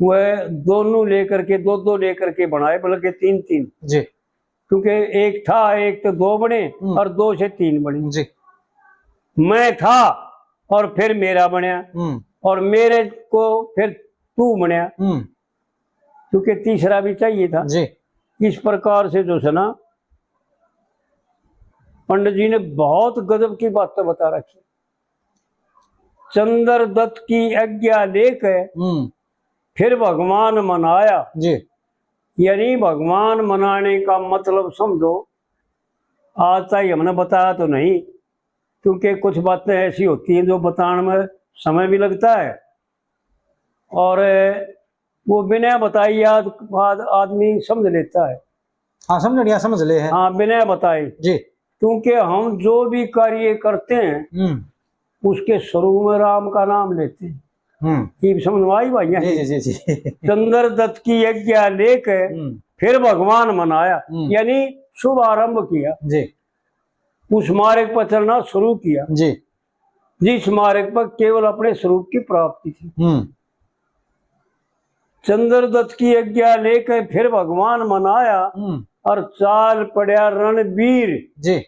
वह दोनों लेकर के दो लेकर के बनाए, बल्कि 3-3 जी क्योंकि एक था, एक तो 2 बने और 2 से 3 बने जी। मैं था और फिर मेरा बनया और मेरे को फिर तू बनया, क्योंकि तीसरा भी चाहिए था जी। इस प्रकार से जो है ना पंडित जी ने बहुत गजब की बातें बता रखी। चंद्रदत्त की आज्ञा लेकर फिर भगवान मनाया जी। यानी भगवान मनाने का मतलब समझो, आज तक हमने बताया तो नहीं, क्योंकि कुछ बातें ऐसी होती हैं जो बताने में समय भी लगता है और वो बिना बताई आदमी समझ लेता है। हाँ समझ लिया, समझ ले है। हाँ बिना बताए जी। क्योंकि हम जो भी कार्य करते हैं उसके शुरू में राम का नाम लेते हैं। समझ में आई भाई? जी जी जी जी। चंद्रदत्त की आज्ञा लेकर फिर भगवान मनाया यानी शुभ आरंभ किया जी। उस मार्ग पर चलना शुरू किया जी। जिस मार्ग पर केवल अपने स्वरूप की प्राप्ति थी। चंद्रदत्त की आज्ञा लेकर फिर भगवान मनाया और चाल पड़ा रणबीर जी।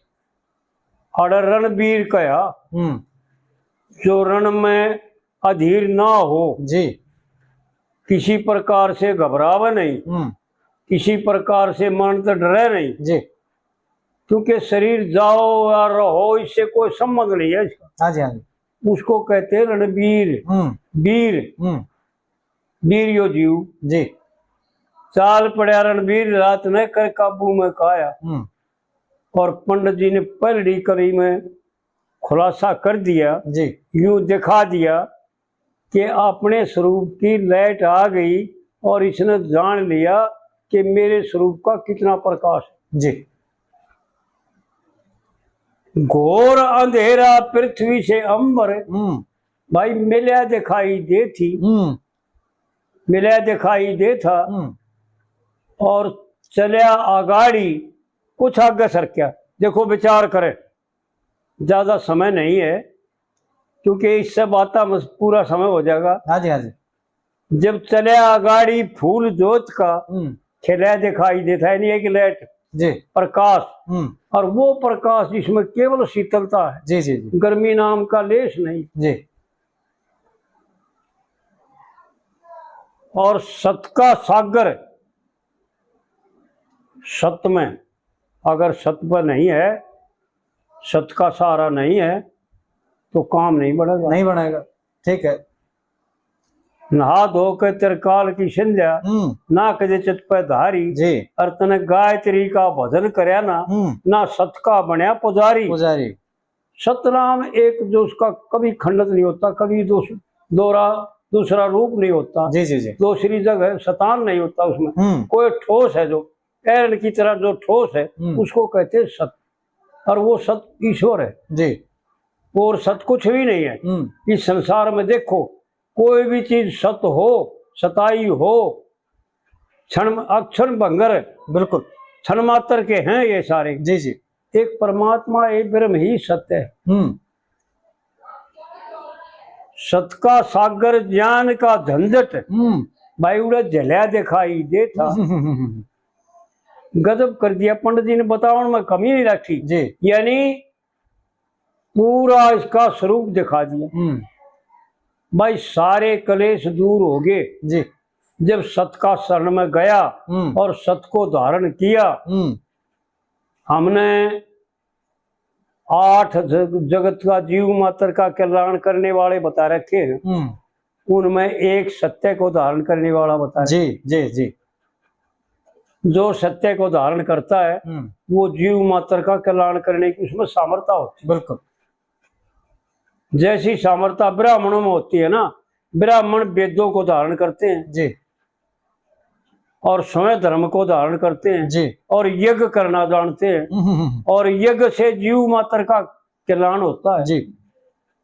और रणबीर कया जो रण में अधीर ना हो जी, किसी प्रकार से घबरावे नहीं, किसी प्रकार से मन तो डरे नहीं जी, क्योंकि शरीर जाओ या रहो इससे कोई संबंध नहीं है इसका। हाँ जी हाँ जी। उसको कहते हैं रणबीर। वीर वीर यो जीव जी। चाल पड़ा रणबीर रात ने कर काबू में काया। और पंडित जी ने पहली कड़ी में खुलासा कर दिया जी, यूं दिखा दिया कि अपने स्वरूप की लाइट आ गई और इसने जान लिया कि मेरे स्वरूप का कितना प्रकाश है जी। घोर अंधेरा पृथ्वी से अंबर भाई मिला दिखाई दे थी, मिला दिखाई दे था और चलिया आगाड़ी कुछ आगे सरक्या। देखो विचार करें, ज्यादा समय नहीं है क्योंकि इससे बात पूरा समय हो जाएगा। हाँ जी हाँ जी। जब चलिया आगाड़ी फूल जोत का खिला दिखाई देता है, नहीं एक लाइट जी प्रकाश, और वो प्रकाश जिसमें केवल शीतलता है जी जी जी, गर्मी नाम का लेश नहीं जी। और सत का सागर, सत में अगर सत पर नहीं है, सत का सहारा नहीं है तो काम नहीं बढ़ेगा, नहीं बढ़ेगा। ठीक है। नहा धो के तिरकाल की संध्या ना कजे चित पे धारी जी, और तने गायत्री का भजन करया ना सत का बनया पुजारी। पुजारी सतनाम एक जो उसका कभी खंडित नहीं होता, कभी दूसरा रूप नहीं होता जी जी जी। दूसरी जगह शतान नहीं होता उसमें, कोई ठोस है जो एरन की तरह जो ठोस है उसको कहते हैं सत, और वो सत ईश्वर है जी। और सत कुछ भी नहीं है इस संसार में। देखो कोई भी चीज सत हो, सताई हो, क्षण अक्षर भंगर बिल्कुल क्षण मात्र के हैं ये सारे जी जी। एक परमात्मा एक ब्रह्म ही सत्य है। सत का सागर ज्ञान का झंझट भाई उड़ा जलिया दिखाई देता। गजब कर दिया पंडित जी ने, बताओ में कमी नहीं रखी जी, यानी पूरा इसका स्वरूप दिखा दिया। भाई सारे कलेश दूर हो गए जी जब सत का शरण में गया और सत को धारण किया। हमने 8 जगत का जीव मात्र का कल्याण करने वाले बता रखे हैं, उनमें एक सत्य को धारण करने वाला बता जी जी जी। जो सत्य को धारण करता है वो जीव मात्र का कल्याण करने की उसमें सामर्थ्य होती है। बिल्कुल जैसी सामर्थ्य ब्राह्मणों में होती है ना, ब्राह्मण वेदों को धारण करते हैं जी और स्वयं धर्म को धारण करते हैं जी, और यज्ञ करना जानते हैं और यज्ञ से जीव मात्र का कल्याण होता है जी।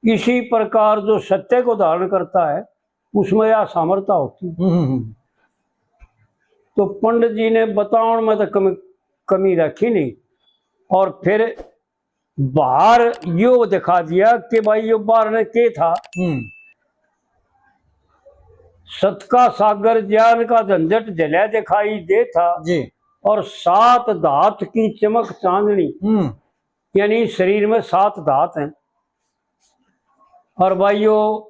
इसी प्रकार जो सत्य को धारण करता है उसमें यह सामर्थ्य होती है। तो पंडित जी ने बताओ में तो कमी रखी नहीं, और फिर बाहर यो दिखा दिया कि भाई यो बाहर ने के था सत का सागर ज्ञान का झंझट जल्या दिखाई दे था जी। और 7 धात की चमक चांदनी, यानी शरीर में 7 धात हैं। और भाइयों,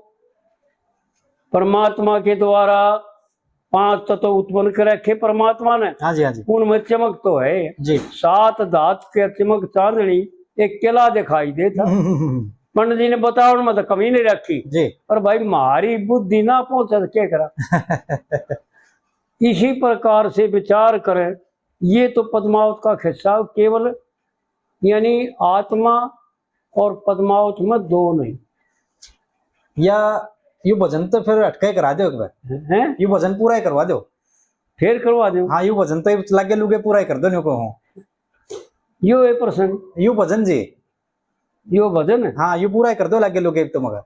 परमात्मा के द्वारा 5 तत्व उत्पन्न कर रखे परमात्मा ने। हाँ जी, हाँ जी। उनमें चमक तो है जी। 7 धात के चमक चांदनी एक किला दिखाई देता। पंडित जी ने बताया, उनमें तो कमी नहीं रखी जी। पर भाई हमारी बुद्धि ना पहुंचा तो क्या करा। इसी प्रकार से विचार करें, ये तो पद्मावत का खिस्सा केवल, यानी आत्मा और पद्मावत में दो नहीं। या ये भजन तो फिर अटके करा दो एक बार, हैं? ये भजन पूरा ही करवा दो, फिर करवा दो। हाँ, ये भजन तो लागे लुगे पूरा ही कर दो। को यो है प्रसंग, यू भजन जी, यो भजन है। हाँ, ये पूरा ही कर दो लागे लुगे तो मगर।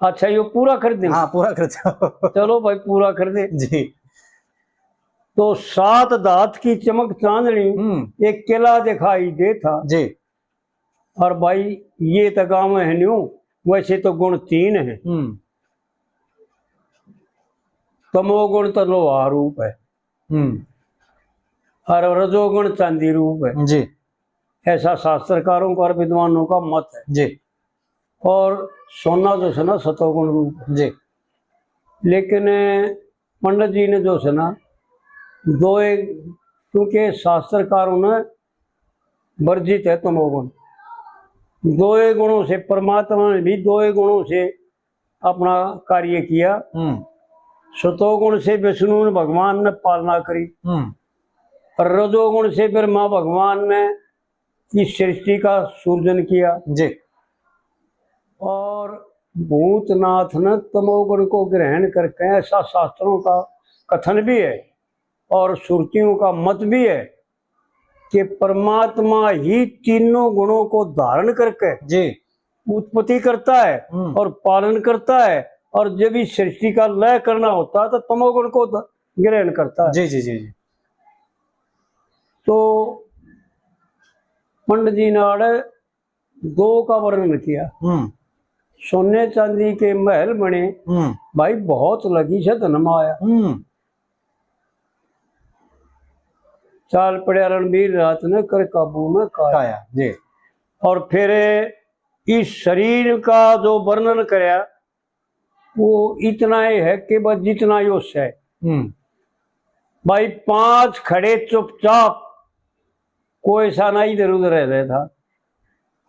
अच्छा, यो पूरा कर दे। हाँ, पूरा कर दो। चलो भाई, पूरा कर दे जी। तो 7 धात की चमक चांदनी एक किला दिखाई दे था जी। और भाई ये तो गाँव है न्यू, वैसे तो गुण 3 है। तमोगुण तो लोहा रूप है और रजोगुण चांदी रूप है जी। ऐसा शास्त्रकारों का और विद्वानों का मत है जी। और सोना जो है ना सतोगुण रूप है जी। लेकिन पंडित जी ने जो है ना दो एक, क्योंकि शास्त्रकारों ने वर्जित है तमोगुण, 2 गुणों से, परमात्मा ने भी 2 गुणों से अपना कार्य किया। सतोगुण से विष्णु ने भगवान ने पालना करी और रजोगुण से ब्रह्मा भगवान ने इस सृष्टि का सृजन किया जी। और भूतनाथ ने तमोगुण को ग्रहण करके, ऐसा शास्त्रों का कथन भी है और श्रुतियों का मत भी है कि परमात्मा ही तीनों गुणों को धारण करके जी उत्पत्ति करता है और पालन करता है, और जब इस सृष्टि का लय करना होता है तो तमोगुण को ग्रहण करता है। जी जी जी जी। तो पंडित जी ने 2 का वर्णन किया। सोने चांदी के महल बने, भाई बहुत लगी से धन माया, चाल पड़े रणबीर रात ने कर काबू में काया जी। और फिर इस शरीर का जो वर्णन कराया वो इतना ही है कि बस जितना योश है। भाई 5 खड़े चुपचाप, कोई सा ना इधर उधर रह रहा था।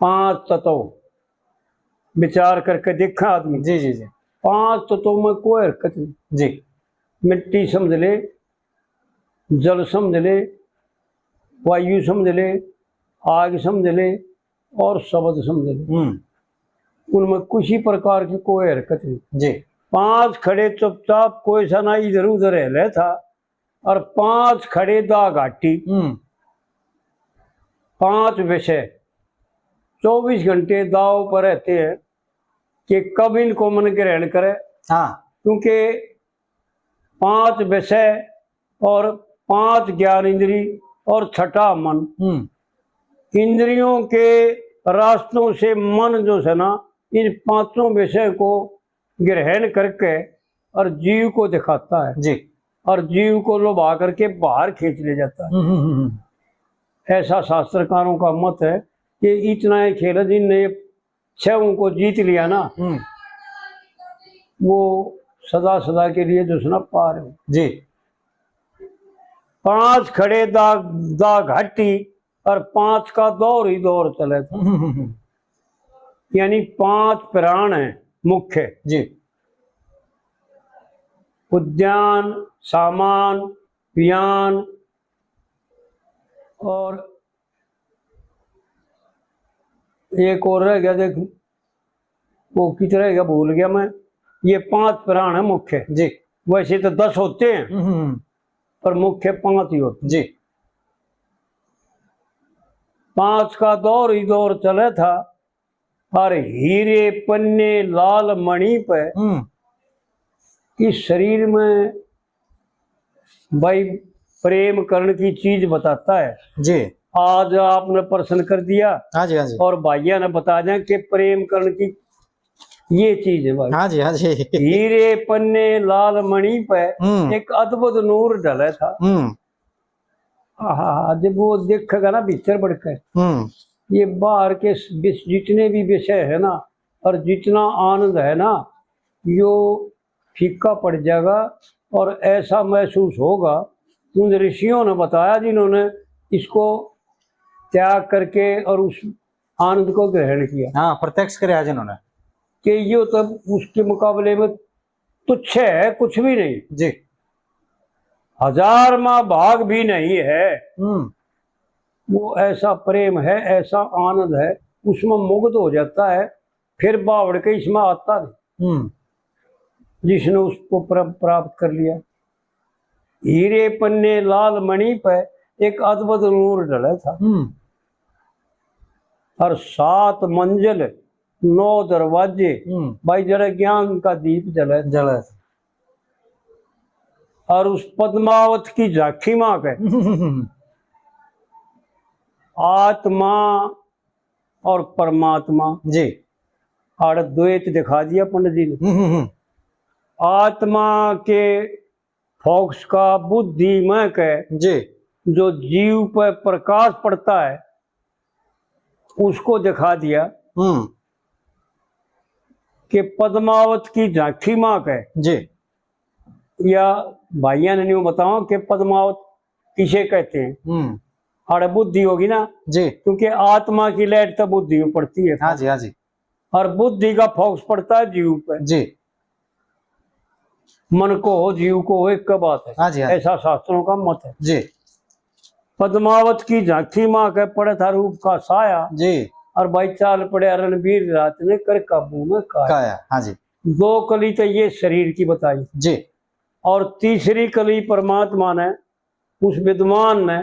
5 तत्व विचार करके देखा आदमी। जी जी जी। 5 तत्वों में कोई हरकत नहीं। जी। मिट्टी समझ ले, जल समझ ले, वायु समझ ले, आग समझ ले और शब्द समझ ले, उनमें किसी प्रकार की कोई हरकत नहीं। जी। 5 खड़े चुपचाप, कोई सा ना इधर उधर रह रहा था और 5 खड़े दा घाटी, 5 विषय 24 घंटे दाव पर रहते हैं कि कब इनको मन ग्रहण करे। हाँ, क्योंकि 5 विषय और 5 ज्ञान इंद्री और 6ठा मन, इंद्रियों के रास्तों से मन जो है ना इन 5 विषय को ग्रहण करके और जीव को दिखाता है जी। और जीव को लुभा करके बाहर खींच ले जाता है। ऐसा शास्त्रकारों का मत है कि इतना ही खेल जिनने 6 को जीत लिया ना वो सदा सदा के लिए जो सुना पार है जी। 5 खड़े दा घाटी और 5 का दौर ही दौर चले था। यानी 5 प्राण है मुख्य जी। उद्यान, सामान, पियान और एक और रह गया, देख वो कितना रह गया, भूल गया मैं। ये 5 प्राण है मुख्य जी। वैसे तो 10 होते हैं पर मुख्य 5 ही होते जी। 5 का दौर ही दौर चले था और हीरे पन्ने लाल मणि पे इस शरीर में भाई प्रेम करने की चीज बताता है जी। आज आपने प्रश्न कर दिया। हाँ जी, हाँ जी। और भाइया ने बता दें कि प्रेम करने की ये चीज है भाई। हाँ जी, हाँ जी। हीरे पन्ने लाल मणि पे एक अद्भुत नूर ढला था। जब वो देखेगा ना भीतर बढ़कर, ये बाहर के जितने भी विषय है ना और जितना आनंद है ना, यो फीका पड़ जाएगा और ऐसा महसूस होगा। उन ऋषियों ने बताया जिन्होंने इसको त्याग करके और उस आनंद को ग्रहण किया। हाँ, प्रत्यक्ष किया जिन्होंने, कि ये तब उसके मुकाबले में तुच्छ है, कुछ भी नहीं जी, 1000 माँ भाग भी नहीं है। वो ऐसा प्रेम है, ऐसा आनंद है, उसमें मुग्ध हो जाता है, फिर बावड़ के इसमें आता नहीं। जिसने उसको प्राप्त कर लिया। हीरे पन्ने लाल मणि पे एक अद्भुत नूर ढला था। और 7 मंजिल 9 दरवाजे, भाई जरा ज्ञान का दीप जला। और उस पद्मावत की झांकी माँ के आत्मा और परमात्मा जी, और द्वैत दिखा दिया पंडित जी ने। आत्मा के फोक्स का बुद्धि में के जी, जो जीव पर प्रकाश पड़ता है उसको दिखा दिया कि पद्मावत की झांकी माँ के जी, या भाइया ने यूं बताओ कि पद्मावत किसे कहते हैं। और बुद्धि होगी ना जी, क्योंकि आत्मा की लाइट तो बुद्धि में पड़ती है। हाँ जी, हाँ जी। और बुद्धि का फोकस पड़ता है जीव पे। जी, मन को हो जीव को हो एक का बात है। हाँ जी, हाँ जी। ऐसा शास्त्रों का मत है। जी, पद्मावत की झांकी माँ के पड़े था रूप का साया जी, और भाई चाल पड़े रणबीर रात ने कर काबू में काया। हाँ जी। 2 कली तो ये शरीर की बताई जी, और तीसरी कली परमात्मा ने, उस विद्वान ने,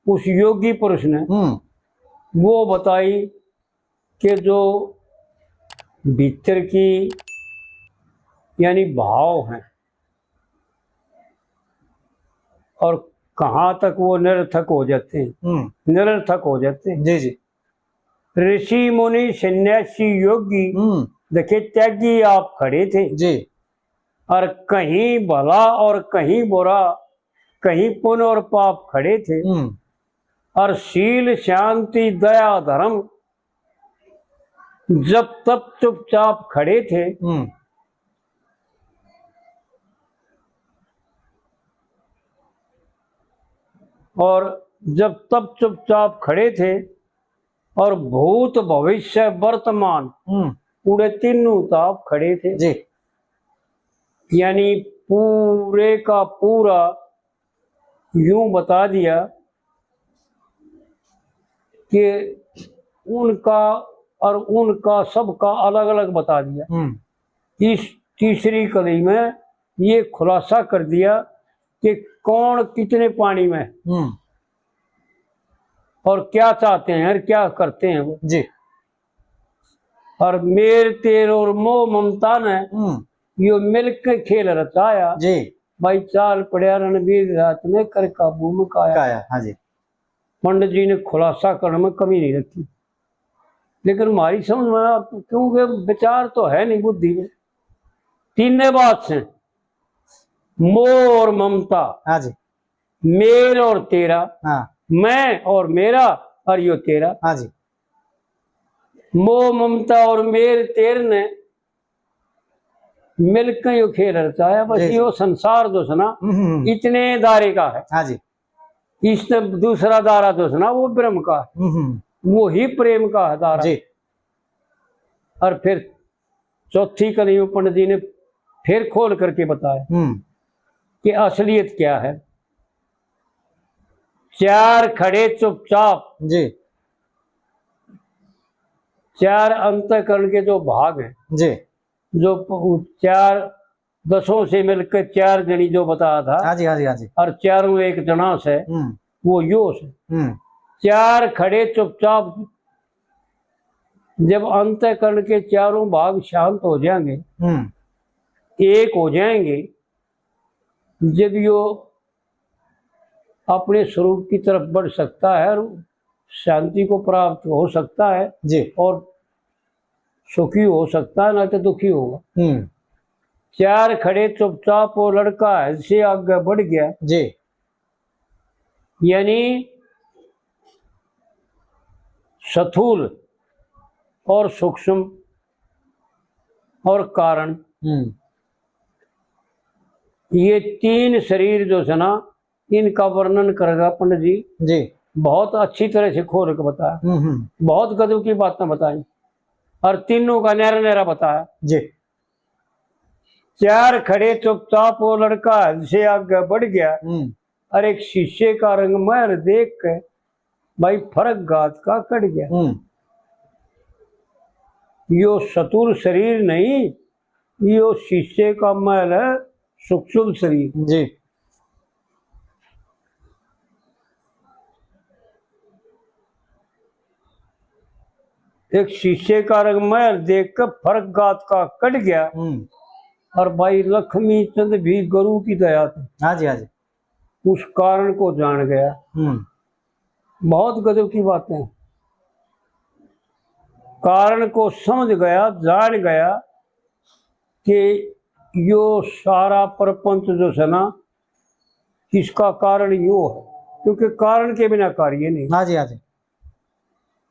उस योगी पुरुष ने वो बताई कि जो भीतर की यानी भाव हैं और कहाँ तक वो निरर्थक हो जाते हैं, निरर्थक हो जाते हैं। जी, जी। ऋषि मुनि सन्यासी योगी देखे त्यागी आप खड़े थे जी, और कहीं भला और कहीं बुरा, कहीं पुण्य और पाप खड़े थे। और शील शांति दया धर्म जब तब चुपचाप खड़े थे। और जब तब चुपचाप खड़े थे और भूत भविष्य वर्तमान पूरे तीनों ताप खड़े थे। जी, यानी पूरे का पूरा यूं बता दिया कि उनका और उनका सबका अलग अलग बता दिया। इस तीसरी कली में ये खुलासा कर दिया कि कौन कितने पानी में और क्या चाहते हैं और क्या करते हैं वो। जी। और मेर तेर और मोह ममता ने यो मिलकर खेल रचाया। जी, भाई चाल पड़िया रणबीर रात में कर काबू में काया। हाँ जी। पंडित जी ने खुलासा करने में कमी नहीं रखी, लेकिन हमारी समझ में क्योंकि विचार तो है नहीं बुद्धि में। 3 बात से मोह और ममता, हाँ जी, मेर और तेरा, हाँ, मैं और मेरा और यो तेरा। हाँ जी। मोह ममता और मेर तेर ने मिलकर यो खेल रचाया। बस यो संसार जो है ना इतने दायरे का है। हाँ जी। इसने दूसरा दायरा जो है ना वो ब्रह्म का है, वो ही प्रेम का है दायरा जी। और फिर चौथी कली में पंडित जी ने फिर खोल करके बताया कि असलियत क्या है। 4 खड़े चुपचाप जी, 4 अंतःकरण के जो भाग हैं जी, जो 4 10 से मिलकर 4 जनी जो बताया था। हाँ जी, हाँ जी, हाँ जी। और चारों एक जना से वो योश है। 4 खड़े चुपचाप जब अंतःकरण के चारों भाग शांत हो जाएंगे, एक हो जाएंगे, जब यो अपने स्वरूप की तरफ बढ़ सकता है और शांति को प्राप्त हो सकता है जी। और सुखी हो सकता है ना तो दुखी होगा। चार खड़े चुपचाप वो लड़का हद से आगे बढ़ गया जी। यानी स्थूल और सूक्ष्म और कारण, ये तीन शरीर जो है ना, इनका वर्णन करेगा पंडित जी बहुत अच्छी तरह से खोल के बताया। बहुत गजब की बातें बताई और तीनों का न्यारा न्यारा बताया जी। चार खड़े चुपचाप वो लड़का हद से आगे बढ़ गया और एक शीशे का रंग महल देख के भाई फर्क गात का कट गया। यो स्थूल शरीर नहीं, यो शीशे का महल है, सूक्ष्म शरीर जी। एक शीशे का रंग महल देख कर फर्क गात का कट गया और भाई लक्ष्मी चंद भी गुरु की दया थी। हाँ जी, हाँ जी। उस कारण को जान गया। बहुत गजब की बातें, कारण को समझ गया, जान गया कि यो सारा प्रपंच जो है ना, इसका कारण यो है, क्योंकि कारण के बिना कार्य नहीं। हाँ जी, हाँ जी।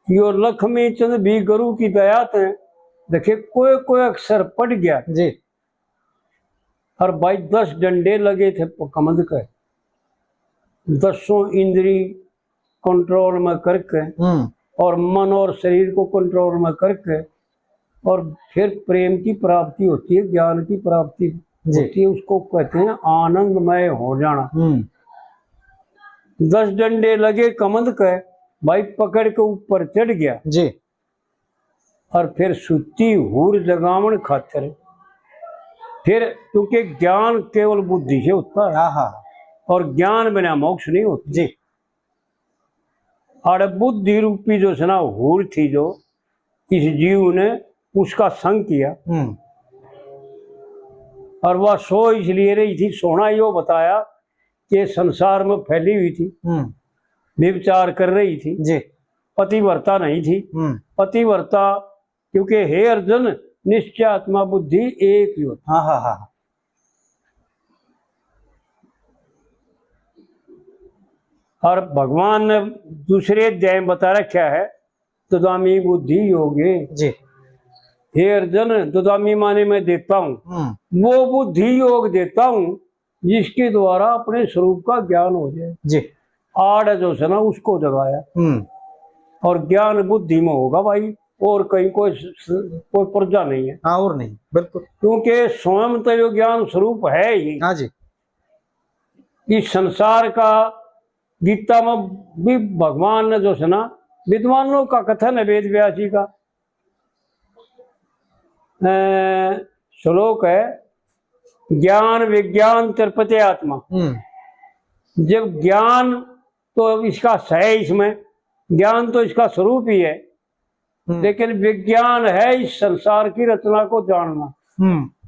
यो लक्ष्मी चंद भी गुरु की दया थे, देखिए कोई कोई अक्षर पड़ गया जी। और भाई 10 डंडे लगे थे कमंद के, 10 इंद्री कंट्रोल में करके और मन और शरीर को कंट्रोल में करके, और फिर प्रेम की प्राप्ति होती है, ज्ञान की प्राप्ति होती है, उसको कहते हैं आनंदमय हो जाना। 10 डंडे लगे कमंद के, भाई पकड़ के ऊपर चढ़ गया जी। और फिर सुती हूर जगावण खातिर, फिर क्योंकि ज्ञान केवल बुद्धि से होता है और ज्ञान बिना मोक्ष नहीं होता जी। और बुद्धि रूपी जो है ना हूर थी, जो इस जीव ने उसका संग किया और वह सो इसलिए रही थी, सोना यो बताया कि संसार में फैली हुई थी, व्यभिचार कर रही थी जी। पतिव्रता नहीं थी। पतिव्रता क्योंकि हे अर्जुन निश्चय आत्मा बुद्धि एक ही होती। और भगवान ने दूसरे अध्याय में बता रखा है दुदामी बुद्धि योगे जी। हे अर्जुन, दुदामी माने मैं देता हूँ, वो बुद्धि योग देता हूँ जिसके द्वारा अपने स्वरूप का ज्ञान हो जाए जी। आड़ जो है ना उसको जगाया और ज्ञान बुद्धि में होगा भाई, और कहीं कोई पर्जा नहीं है। और नहीं, बिल्कुल, क्योंकि स्वयं तो यो ज्ञान स्वरूप है ही। हाँ जी। इस संसार का गीता में भी भगवान ने जो है ना, विद्वानों का कथन है, वेद व्यासी का श्लोक है, ज्ञान विज्ञान तिरपते आत्मा। जब ज्ञान तो इसका है, इसमें ज्ञान तो इसका स्वरूप ही है, लेकिन विज्ञान है इस संसार की रचना को जानना।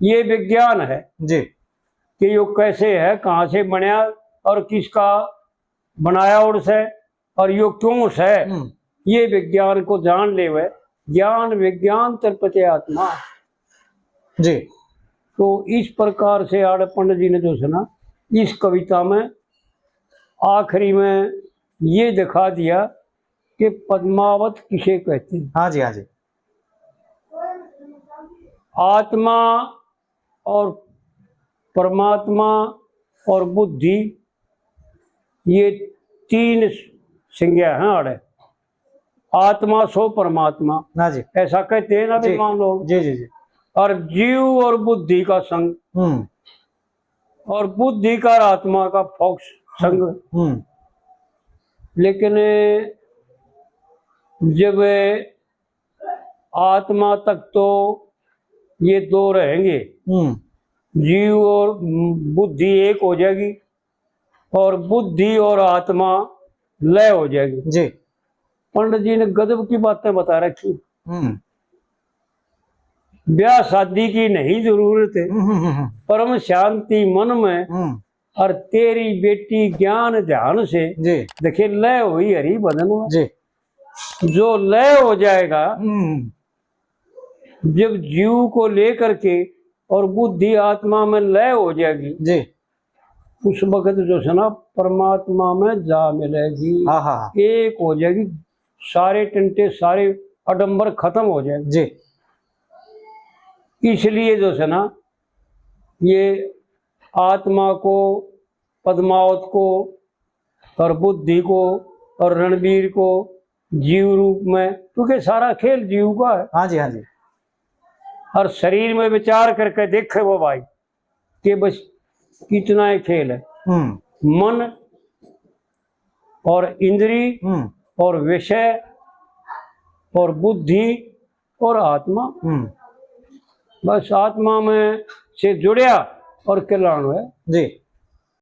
ये विज्ञान है जी कि यो कैसे है, कहाँ से बनया और किसका बनाया उनसे, और यो क्यों है, ये विज्ञान को जान ले वह ज्ञान विज्ञान तिरपते आत्मा जी। तो इस प्रकार से आड़ पंडित जी ने जो है ना इस कविता में आखिरी में ये दिखा दिया कि पद्मावत किसे कहते हैं। हाँ जी, हाँ जी। आत्मा और परमात्मा और बुद्धि, ये तीन संज्ञा हैं आड़े। आत्मा सो परमात्मा, हाँ जी, ऐसा कहते हैं ना विद्वान लोग। जी जी जी। और जीव और बुद्धि का संग और बुद्धि का आत्मा का फोक्स संग। लेकिन जब आत्मा तक तो ये दो रहेंगे, जीव और बुद्धि एक हो जाएगी और बुद्धि और आत्मा लय हो जाएगी जी। पंडित जी ने गजब की बातें बता रखी। ब्याह शादी की नहीं जरूरत है, परम शांति मन में और तेरी बेटी ज्ञान ध्यान से देखिए लय हुई हरि बदन में। जो लय हो जाएगा जब जीव को लेकर के और बुद्धि आत्मा में लय हो जाएगी जी, उस वक्त जो है ना परमात्मा में जा मिलेगी। हाँ हाँ एक हो जाएगी, सारे टंटे सारे अडंबर खत्म हो जाएंगे जी। इसलिए जो है ना ये आत्मा को, पद्मावत को और बुद्धि को और रणवीर को जीव रूप में, क्योंकि सारा खेल जीव का है। हाँ जी हाँ जी। हर शरीर में विचार करके देखे वो भाई कि बस कितना ही खेल है। मन और इंद्री और विषय और बुद्धि और आत्मा, बस आत्मा में से जुड़या और कल्याण है जी।